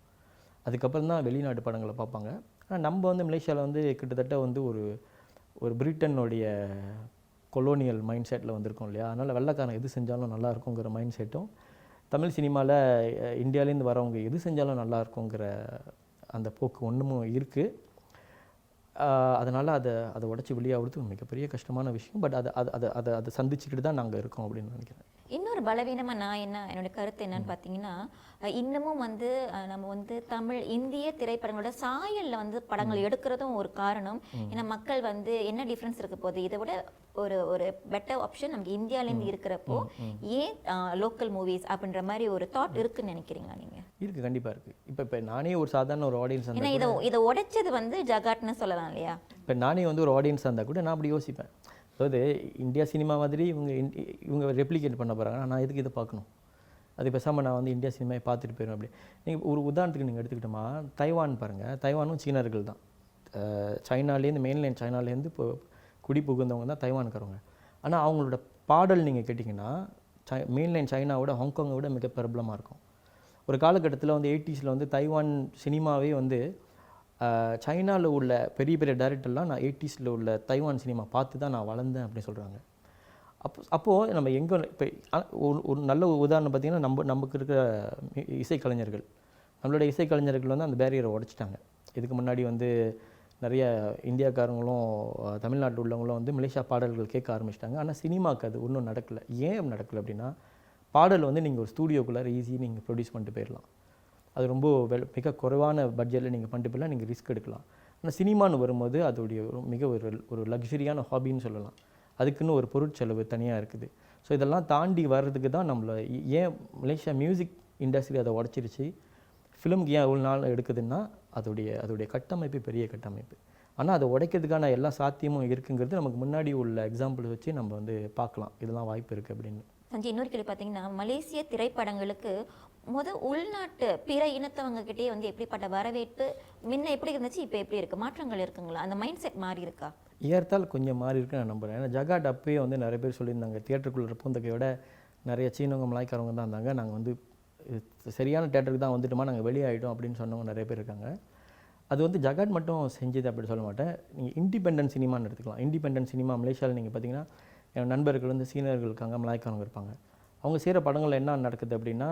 அதுக்கப்புறம் தான் வெளிநாட்டு படங்களை பார்ப்பாங்க. ஆனால் நம்ம வந்து மலேசியாவில் வந்து கிட்டத்தட்ட வந்து ஒரு பிரிட்டனுடைய கொலோனியல் மைண்ட் செட்டில் வந்திருக்கோம் இல்லையா? அதனால் வெள்ளைக்காரன் எது செஞ்சாலும் நல்லா இருக்குங்கிற மைண்ட் செட்டும், தமிழ் சினிமாவில் இந்தியாவிலேருந்து வரவங்க எது செஞ்சாலும் நல்லா இருக்குங்கிற அந்த போக்கு ஒன்றுமும் இருக்குது. அதனால் அதை உடச்சி வெளியாகிறது மிகப்பெரிய கஷ்டமான விஷயம். பட் அதை சந்திச்சுக்கிட்டு தான் நாங்கள் இருக்கோம் அப்படின்னு நினைக்கிறேன். இன்னொரு பலவீனமாக என்னோட கருத்து என்னன்னு பார்த்தீங்கன்னா, இன்னமும் வந்து நம்ம வந்து இந்திய திரைப்படங்களோட சாயலில் வந்து படங்கள் எடுக்கிறதும் ஒரு காரணம். ஏன்னா மக்கள் வந்து என்ன டிஃப்ரென்ஸ் இருக்க போகுது, இதை விட ஒரு பெட்டர் ஆப்ஷன் நமக்கு இந்தியாவிலேருந்து இருக்கிறப்போ ஏன் லோக்கல் மூவிஸ் அப்படின்ற மாதிரி ஒரு தாட் இருக்குன்னு நினைக்கிறீங்களா நீங்கள்? இருக்குது, கண்டிப்பாக இருக்குது. இப்போ நானே ஒரு சாதாரண ஒரு ஆடியன்ஸ், ஏன்னா இதை உடைச்சது வந்து ஜகாட்னு சொல்லலாம் இல்லையா? இப்போ நானே வந்து ஒரு ஆடியன்ஸாக இருந்தால் கூட நான் அப்படி யோசிப்பேன். அதாவது இந்தியா சினிமா மாதிரி இவங்க ரெப்ளிகேட் பண்ண போகிறாங்க, நான் எதுக்கு இதை பார்க்கணும்? அது பேசாமல் நான் வந்து இந்தியா சினிமாவை பார்த்துட்டு போயிடும். அப்படி நீங்கள் ஒரு உதாரணத்துக்கு நீங்கள் எடுத்துக்கிட்டோமா, தைவான் பாருங்கள். தைவானும் சீனர்கள் தான். சைனாலேருந்து மெயின்லைன் சைனாலேருந்து இப்போ குடி புகுந்தவங்க தான் தைவானுக்காரவங்க. ஆனால் அவங்களோட பாடல் நீங்கள் கேட்டிங்கன்னா மெயின்லைன் சைனாவோட ஹாங்காங்கை விட மிக பிரபலமாக இருக்கும். ஒரு காலகட்டத்தில் வந்து 80ஸ்ல வந்து தைவான் சினிமாவே வந்து சைனாவில் உள்ள பெரிய பெரிய டைரக்டர்லாம் நான் 80ஸ்ல உள்ள தைவான் சினிமா பார்த்து தான் நான் வளர்ந்தேன் அப்படின்னு சொல்கிறாங்க. அப்போது நம்ம எங்கே இப்போ ஒரு நல்ல உதாரணம் பார்த்திங்கன்னா நமக்கு இருக்கிற இசைக்கலைஞர்கள், நம்மளோட இசைக்கலைஞர்கள் வந்து அந்த பேரியரை உடைச்சிட்டாங்க. இதுக்கு முன்னாடி வந்து நிறைய இந்தியாக்காரங்களும் தமிழ்நாட்டில் உள்ளவங்களும் வந்து மலேசியா பாடல்கள் கேட்க ஆரம்பிச்சிட்டாங்க. ஆனால் சினிமாவுக்கு அது ஒன்றும் நடக்கலை. ஏன் நடக்கலை அப்படின்னா, பாடல் வந்து நீங்கள் ஒரு ஸ்டூடியோக்குள்ளார ஈஸி நீங்கள் ப்ரொடியூஸ் பண்ணிட்டு போயிடலாம். அது ரொம்ப மிக குறைவான பட்ஜெட்டில் நீங்கள் பண்ணிட்டு போயிடலாம், நீங்கள் ரிஸ்க் எடுக்கலாம். ஆனால் சினிமான்னு வரும்போது அதோடைய மிக ஒரு லக்ஸரியான ஹாபின்னு சொல்லலாம். அதுக்குன்னு ஒரு பொருட்செலவு தனியாக இருக்குது. ஸோ இதெல்லாம் தாண்டி வர்றதுக்கு தான் நம்மளை ஏன் மலேசியா மியூசிக் இண்டஸ்ட்ரி அதை உடச்சிருச்சு, ஃபிலிம்க்கு ஏன் அவ்வளோ நாள் எடுக்குதுன்னா அதோடைய கட்டமைப்பு பெரிய கட்டமைப்பு. ஆனால் அதை உடைக்கிறதுக்கான எல்லா சாத்தியமும் இருக்குங்கிறது நமக்கு முன்னாடி உள்ள எக்ஸாம்பிள் வச்சு நம்ம வந்து பார்க்கலாம், இதெல்லாம் வாய்ப்பு இருக்குது அப்படின்னு. சஞ்சய், இன்னொரு கேள்வி பார்த்தீங்கன்னா, மலேசிய திரைப்படங்களுக்கு உள்நாட்டு பிற இனத்தவங்க வந்து எப்படிப்பட்ட வரவேற்பு முன்ன எப்படி இருந்துச்சு, இப்போ எப்படி இருக்குது, மாற்றங்கள் இருக்குங்களா? அந்த மைண்ட் செட் மாறி இருக்கா? ஏற்றால் கொஞ்சம் மாறி இருக்குன்னு நான் நம்புகிறேன். ஏன்னா ஜகாட் அப்பயே வந்து நிறைய பேர் சொல்லியிருந்தாங்க, தியேட்டருக்குள்ளே பூந்தகையோட நிறைய சீனவங்க மலாய்க்காரவங்க தான் இருந்தாங்க. நாங்கள் வந்து சரியான தேட்டருக்கு தான் வந்துட்டோமா, நாங்கள் வெளியே ஆகிட்டோம் அப்படின்னு சொன்னவங்க நிறைய பேர் இருக்காங்க. அது வந்து ஜகாட் மட்டும் செஞ்சது அப்படி சொல்ல மாட்டேன். நீங்கள் இண்டிபெண்டன்ட் சினிமான்னு எடுத்துக்கலாம். இண்டிபெண்டன்ட் சினிமா மலேசியாவில் நீங்கள் பார்த்தீங்கன்னா, என் நண்பர்கள் வந்து சீனியர்கள் இருக்காங்க, மலாய்க்காரங்க இருப்பாங்க. அவங்க செய்கிற படங்கள் என்ன நடக்குது அப்படின்னா,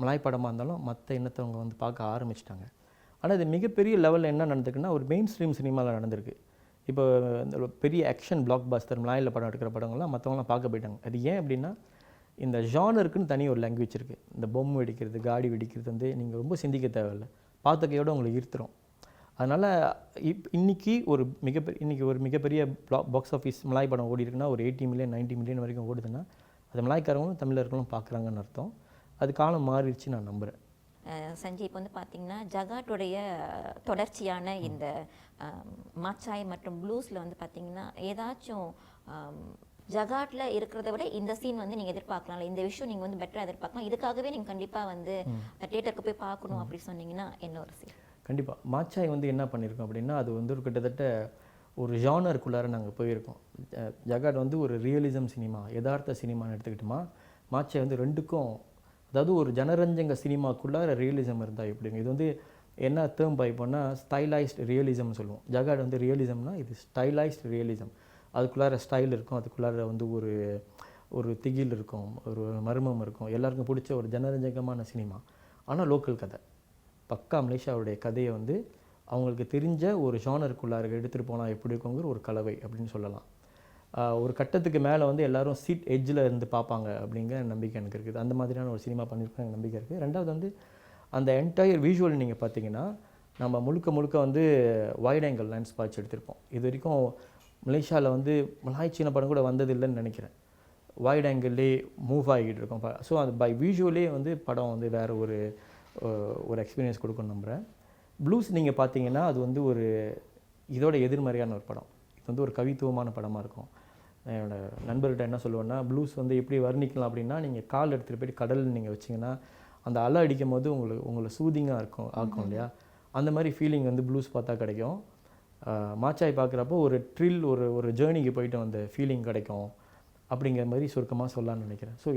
மலாய் படமாக இருந்தாலும் மற்ற இனத்தவங்க வந்து பார்க்க ஆரம்பிச்சிட்டாங்க. ஆனால் இது மிகப்பெரிய லெவலில் என்ன நடந்திருக்குன்னா, ஒரு மெயின் ஸ்ட்ரீம் சினிமாவில் நடந்திருக்கு. இப்போ இந்த பெரிய ஆக்ஷன் பிளாக் பஸ்டர் மலாயில் படம் எடுக்கிற படங்கள்லாம் மற்றவங்களாம் பார்க்க போயிட்டாங்க. அது ஏன் அப்படின்னா, இந்த ஜானருக்குன்னு தனி ஒரு லாங்குவேஜ் இருக்குது. இந்த பொம்மை வெடிக்கிறது, காடி வெடிக்கிறது வந்து நீங்கள் ரொம்ப சிந்திக்க தேவையில்லை, பார்த்துக்கையோடு உங்களுக்கு ஈர்த்துரும். அதனால் இன்றைக்கி ஒரு மிகப்பெரிய பாக்ஸ் ஆஃபீஸ் மலாய் படம் ஓடி இருக்குன்னா ஒரு 80 மில்லியன் 90 மில்லியன் வரைக்கும் ஓடுதுன்னா, அது மலாய்க்காரங்களும் தமிழர்களும் பார்க்குறாங்கன்னு அர்த்தம். அது காலம் மாறிடுச்சு நான் நம்புகிறேன். சஞ்சய், இப்போ வந்து பார்த்தீங்கன்னா, ஜகாட்டுடைய தொடர்ச்சியான இந்த மாச்சாய் மற்றும் ப்ளூஸில் வந்து பார்த்தீங்கன்னா, ஏதாச்சும் ஜகாட்டில் இருக்கிறத விட இந்த சீன் வந்து நீங்கள் எதிர்பார்க்கலாம், இந்த விஷயம் நீங்கள் வந்து பெட்டராக எதிர்பார்க்கலாம், இதுக்காகவே நீங்கள் கண்டிப்பாக வந்து தியேட்டருக்கு போய் பார்க்கணும் அப்படி சொன்னீங்கன்னா என்ன ஒரு சீன்? கண்டிப்பாக மாச்சாய் வந்து என்ன பண்ணியிருக்கோம் அப்படின்னா, அது வந்து ஒரு கிட்டத்தட்ட ஒரு ஜானருக்குள்ளார நாங்கள் போயிருக்கோம். ஜகாட் வந்து ஒரு ரியலிசம் சினிமா, யதார்த்த சினிமான்னு எடுத்துக்கிட்டோமா, மாச்சாய் வந்து ரெண்டுக்கும், அதாவது ஒரு ஜனரஞ்சங்க சினிமாக்குள்ளார ரியலிசம் இருந்தால் எப்படிங்க. இது வந்து என்ன டேர்ம் பாய்ப்போன்னா ஸ்டைலைஸ்டு ரியலிசம்னு சொல்லுவோம். ஜகாட் வந்து ரியலிசம்னா இது ஸ்டைலைஸ்டு ரியலிசம். அதுக்குள்ளார ஸ்டைல் இருக்கும், அதுக்குள்ளார வந்து ஒரு திகில் இருக்கும், ஒரு மர்மம் இருக்கும், எல்லாருக்கும் பிடிச்ச ஒரு ஜனரஞ்சகமான சினிமா. ஆனால் லோக்கல் கதை, பக்கா மலேசியாவுடைய கதையை வந்து அவங்களுக்கு தெரிஞ்ச ஒரு ஜானருக்குள்ளார எடுத்துகிட்டு போனால் எப்படி இருக்குங்கிற ஒரு கலவை அப்படின்னு சொல்லலாம். ஒரு கட்டத்துக்கு மேலே வந்து எல்லோரும் சீட் எட்ஜில் இருந்து பார்ப்பாங்க அப்படிங்கிற நம்பிக்கை எனக்கு இருக்குது. அந்த மாதிரியான ஒரு சினிமா பண்ணியிருக்கேன் எனக்கு நம்பிக்கை இருக்குது. ரெண்டாவது வந்து அந்த என்டையர் விஷுவல் நீங்கள் பார்த்தீங்கன்னா, நம்ம முழுக்க வந்து வைட் ஆங்கிள் லென்ஸ் பாய்ச்சி எடுத்திருப்போம். இது வரைக்கும் மலேசியாவில் வந்து மலாய் சீன படம் கூட வந்ததில்லைன்னு நினைக்கிறேன். வைட் ஆங்கிள்லே மூவ் ஆகிட்டு இருக்கோம். ஸோ அது பை விஷுவலே வந்து படம் வந்து வேறு ஒரு எக்ஸ்பீரியன்ஸ் கொடுக்கணும்னு நம்புகிறேன். ப்ளூஸ் நீங்கள் பார்த்தீங்கன்னா அது வந்து ஒரு இதோட எதிர்மறையான ஒரு படம். இது வந்து ஒரு கவித்துவமான படமாக இருக்கும். என்னோடய நண்பர்கிட்ட என்ன சொல்லுவேன்னா, ப்ளூஸ் வந்து எப்படி வர்ணிக்கலாம் அப்படின்னா, நீங்கள் கால் எடுத்துகிட்டு போய்ட்டு கடலில் நீங்கள் வச்சிங்கன்னா அந்த அலை அடிக்கும் போது உங்களை சூதிங்காக ஆக்கும் இல்லையா, அந்த மாதிரி ஃபீலிங் வந்து ப்ளூஸ் பார்த்தா கிடைக்கும். மாச்சாய் பார்க்குறப்போ ஒரு ட்ரில், ஒரு ஜேர்னிக்கு போயிட்டு அந்த ஃபீலிங் கிடைக்கும் அப்படிங்கிற மாதிரி சுருக்கமாக சொல்லலான்னு நினைக்கிறேன். ஸோ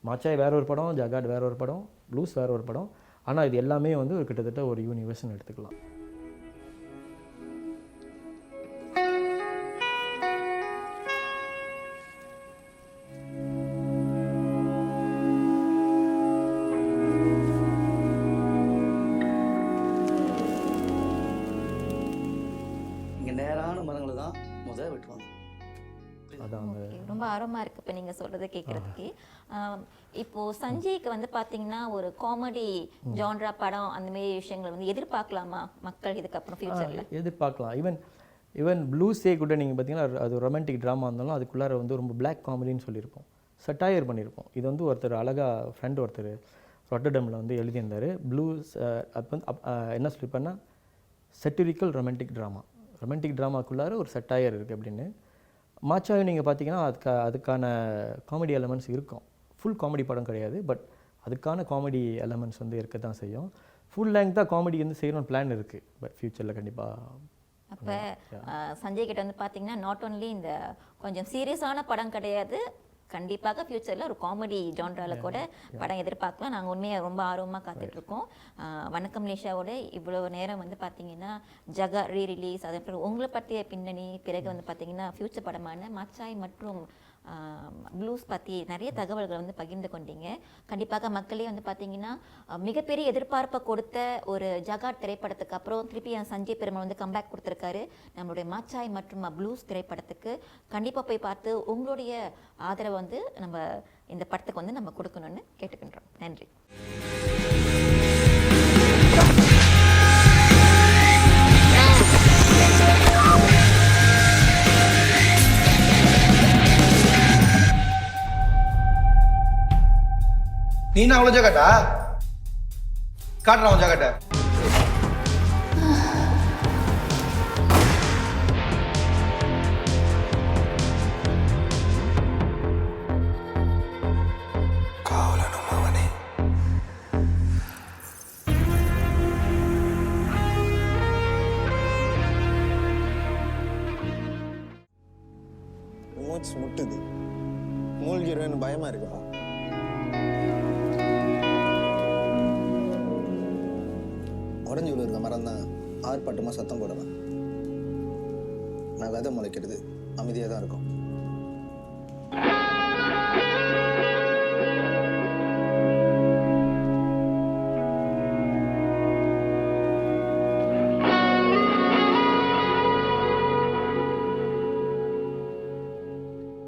மாச்சாய் வேற ஒரு படம், ஜகாட் வேற ஒரு படம், ப்ளூஸ் வேற ஒரு படம். ஆனால் இது எல்லாமே வந்து ஒரு கிட்டத்தட்ட ஒரு யூனிவர்ஸ்னு எடுத்துக்கலாம். நேரான மரங்களை தான் முதல் வெட்டுவாங்க. ரொம்ப ஆர்வமாக இருக்குது இப்போ நீங்கள் சொல்கிறத கேட்குறதுக்கு. இப்போது சஞ்சய்க்கு வந்து பார்த்தீங்கன்னா ஒரு காமெடி ஜான்ரா படம் அந்தமாரி விஷயங்கள் வந்து எதிர்பார்க்கலாமா மக்கள் இதுக்கப்புறம் ஃபியூச்சரில்? எதிர்பார்க்கலாம். ஈவன் ப்ளூஸே கூட நீங்கள் பார்த்தீங்கன்னா அது ரொமான்டிக் ட்ராமா இருந்தாலும் அதுக்குள்ளார வந்து ரொம்ப பிளாக் காமெடின்னு சொல்லியிருப்போம், சட்டாயர் பண்ணியிருப்போம். இது வந்து ஒருத்தர் அழகாக ஃப்ரெண்ட் ஒருத்தர் ரொட்டர்டமில் வந்து எழுதியிருந்தார். ப்ளூஸ் அப்போ வந்து என்ன சொல்லியிருப்பேன்னா செட்டிரிக்கல் ரொமான்டிக் ட்ராமாக்குள்ளார ஒரு சட்டாயர் இருக்குது அப்படின்னு. மாச்சாயும் நீங்கள் பார்த்தீங்கன்னா அதுக்கான காமெடி எலமெண்ட்ஸ் இருக்கும். ஃபுல் காமெடி படம் கிடையாது, பட் அதுக்கான காமெடி எலமெண்ட்ஸ் வந்து இருக்க தான் செய்யும். ஃபுல் லெங்க்தாக காமெடி வந்து செய்யணும்னு பிளான் இருக்குது, பட் ஃப்யூச்சரில் கண்டிப்பாக. அப்போ சஞ்சய் கிட்ட வந்து பார்த்தீங்கன்னா நாட் ஓன்லி இந்த கொஞ்சம் சீரியஸான படம் கிடையாது, கண்டிப்பாக ஃப்யூச்சரில் ஒரு காமெடி ஜான்ராவில் கூட படம் எதிர்பார்க்கலாம். நாங்கள் உண்மையாக ரொம்ப ஆர்வமாக காத்துட்ருக்கோம். வணக்கம் மலேசியாவோட இவ்வளோ நேரம் வந்து பார்த்தீங்கன்னா ரீ ரிலீஸ், அதுக்கப்புறம் உங்களை பற்றிய பின்னணி, பிறகு வந்து பார்த்தீங்கன்னா ஃப்யூச்சர் படமான மாச்சாய் மற்றும் ப்ளூஸ் பற்றி நிறைய தகவல்களை வந்து பகிர்ந்து கொண்டீங்க. கண்டிப்பாக மக்களே வந்து பார்த்தீங்கன்னா மிகப்பெரிய எதிர்பார்ப்பை கொடுத்த ஒரு ஜகாட் திரைப்படத்துக்கு அப்புறம் திருப்பி சஞ்சய் பெருமாள் வந்து கம்பேக் கொடுத்துருக்காரு நம்மளுடைய மாச்சாய் மற்றும் ப்ளூஸ் திரைப்படத்துக்கு. கண்டிப்பாக போய் பார்த்து உங்களுடைய ஆதரவை வந்து நம்ம இந்த படத்துக்கு வந்து நம்ம கொடுக்கணும்னு கேட்டுக்கின்றோம். நன்றி. நீ என்ன அவ்வளோ ஜாக்கெட்டா காட்டுறான் அவன் ஜாக்கெட்டை. மூச்சு முட்டுது, மூழ்கிடுவேன்னு பயமா இருக்குப்பா. உடஞ்சி விழுற மரம் தான் ஆர்ப்பாட்டமாக சத்தம் போடலாம். நான் விதை முளைக்கிறது அமைதியாக தான் இருக்கும்.